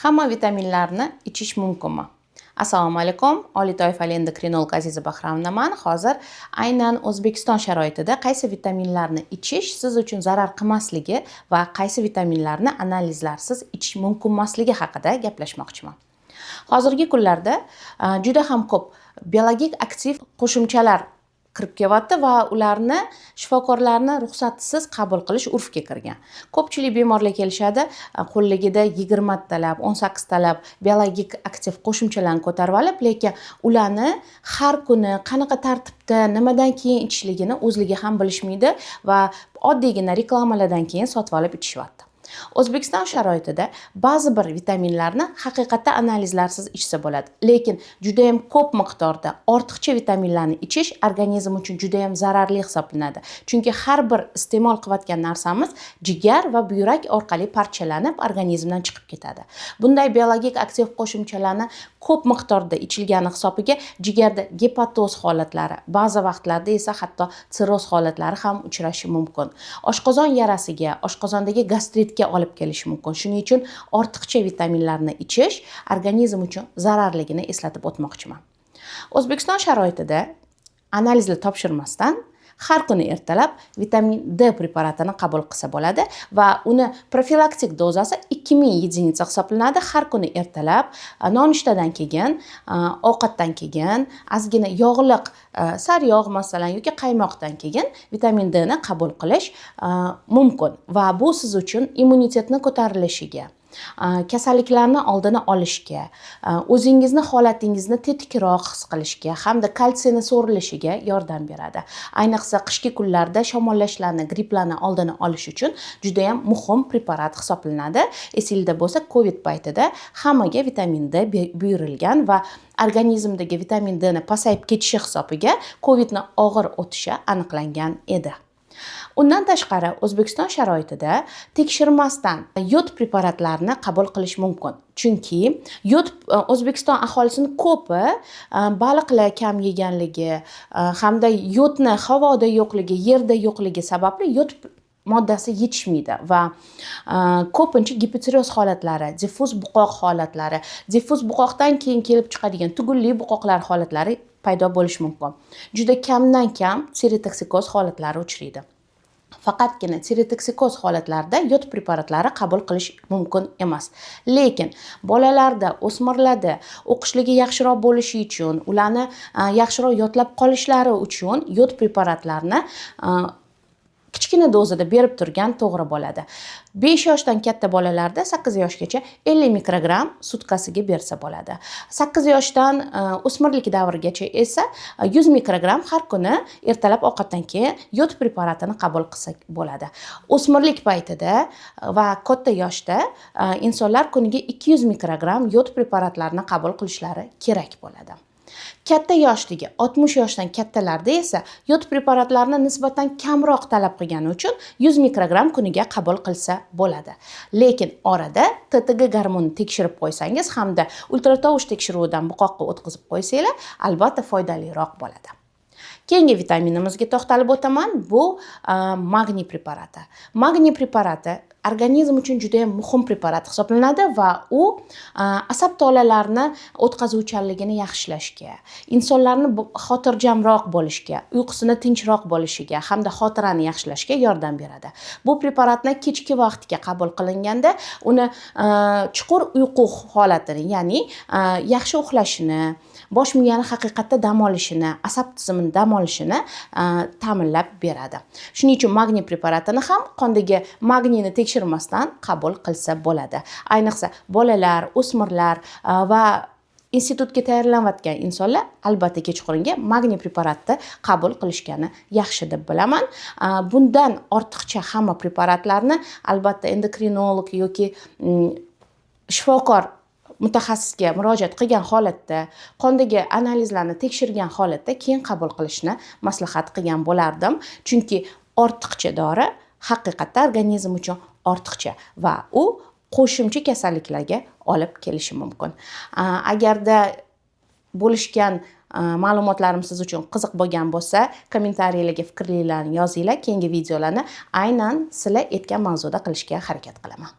Hamma vitaminlarni ichish mumkinmi? Assalomu alaykum. Oliy toifali endokrinolog Aziza Bahramnaman. Hozir aynan O'zbekiston sharoitida qaysi vitaminlarni ichish siz uchun zarar qilmasligi va qaysi vitaminlarni analizlarsiz ichish mumkin emasligi haqida gaplashmoqchiman. Hozirgi kunlarda juda ham ko'p biologik aktiv qo'shimchalar kirib kelyapti va ularni shifokorlarni ruxsatisiz qabul qilish urfga kirgan. Ko'pchilik bemorlar kelishadi, qo'lligida 20 talab, 18 talab biologik aktiv qo'shimchalarni ko'tarib olib, lekin ularni har kuni qanaqa tartibda, nimadan keyin ichishligini o'zligi ham bilishmaydi va oddiygina reklamalardan keyin sotib olib ichishyapti. O'zbekiston sharoitida ba'zi bir vitaminlarni haqiqatda analizlarsiz ichsa bo'ladi, lekin juda ham ko'p miqdorda ortiqcha vitaminlarni ichish organizm uchun juda ham zararli hisoblanadi. Chunki har bir iste'mol qilayotgan narsamiz jigar va buyrak orqali parchalanib organizmdan chiqib ketadi. Bunday biologik aktiv qo'shimchalarni ko'p miqdorda ichilgani hisobiga jigarda gepatoz holatlari, ba'zi vaqtlarda esa hatto sirroz holatlari ham uchrashi mumkin. Oshqozon yarasiga, oshqozondagi gastritga olib kelishi mumkin. Shuning uchun ortiqcha vitaminlarni ichish organizm uchun zararligini eslatib o'tmoqchiman. O'zbekiston sharoitida analizlar topshirmasdan har kuni ertalab vitamin D preparatini qabul qilsa bo'ladi va uni profilaktik dozasi 2000 единица hisoblanadi. Har kuni ertalab nonushtadan keyin, ovqatdan keyin, ozgina yog'liq sariyog' masalan yoki qaymoqdan keyin vitamin D ni qabul qilish mumkin va bu siz uchun immunitetni ko'tarilishiga, kasalliklarni oldini olishga, o'zingizni holatingizni tetikroq his qilishga hamda kalsiyni so'rilishiga yordam beradi. Ayniqsa qishki kunlarda shamollashlarni, gripplarni oldini olish uchun juda ham muhim preparat hisoblanadi. Esingizda bo'lsa, Covid paytida hammaga vitamin D buyurilgan va organizmdagi vitamin D ni pasayib ketishi hisobiga Covidni og'ir o'tishi aniqlangan edi. Undan tashqari O'zbekiston sharoitida tekshirmasdan yod preparatlarini qabul qilish mumkin. Chunki yod O'zbekiston aholisini ko'pi baliqlar kam yeganligi hamda yodni havoda yo'qligi, yerda yo'qligi sababli yod moddasi yetishmaydi va ko'pincha gipotireoz holatlari, diffuz buqoq holatlari, diffuz buqoqdan keyin kelib chiqadigan tugunli buqoqlar holatlari paydo bo'lishi mumkin. Juda kamdan kam tirotoksikoz holatlari uchraydi. Faqatgina tirotoksikoz holatlarida yod preparatlari qabul qilish mumkin emas. Lekin bolalarda, o'smirlarda o'qishligi yaxshiroq bo'lishi uchun, ularni yaxshiroq yodlab qolishlari uchun yod preparatlarini kichkina dozada berib turgan to'g'ri bo'ladi. 5 yoshdan katta bolalarda 8 yoshgacha 50 mikrogram sutkasiga bersa bo'ladi. 8 yoshdan o'smirlik davrigacha esa 100 mikrogram har kuni ertalab ovqatdan keyin yod preparatini qabul qilsak bo'ladi. O'smirlik paytida va katta yoshda insonlar kuniga 200 mikrogram yod preparatlarini qabul qilishlari kerak bo'ladi. Katta yoshdagi 60 yoshdan kattalarda esa yod preparatlarini nisbatan kamroq talab qilgani uchun 100 mikrogram kuniga qabul qilsa bo'ladi. Lekin orada TTG gormonini tekshirib qo'ysangiz hamda ultratovush tekshiruvidan buqoqqa o'tkazib qo'ysanglar, albatta foydaliroq bo'ladi. Keyingi vitaminimizga to'xtalib o'taman. Bu magniy preparati. Magniy preparati organizm uchun juda ham muhim preparat hisoblanadi va u asab tolalarini o'tkazuvchanligini yaxshilashga, insonlarni xotirjamroq bo'lishga, uyqusini tinchroq bo'lishiga hamda xotirani yaxshilashga yordam beradi. Bu preparatni kechki vaqtga qabul qilinganda uni chuqur uyqu holatini, ya'ni yaxshi uxlashini, bosh miyani haqiqatda dam olishini, asab tizimini dam olishini ta'minlab beradi. Shuning uchun magniy preparatini ham qondagi magniyni tekshirmasdan qabul qilsa bo'ladi. Ayniqsa bolalar, o'smirlar va institutga tayyorlanayotgan insonlar albatta kechqurunga magniy preparatni qabul qilishgani yaxshi deb bilaman. Bundan ortiqcha hamma preparatlarni albatta endokrinolog yoki shifokor mutaxassisga murojaat qilgan holatda, qondagi analizlarni tekshirgan holatda keyin qabul qilishni maslahat qilgan bo'lardim. Chunki ortiqcha dori haqiqatda organizm uchun ortiqcha va u qo'shimcha kasalliklarga olib kelishi mumkin. Agarda bo'lishgan ma'lumotlarim siz uchun qiziq bo'lgan bo'lsa, kommentariyalarga fikrlarni yozinglar. Keyingi videolarni aynan sizlar aytgan mavzuda qilishga harakat qilaman.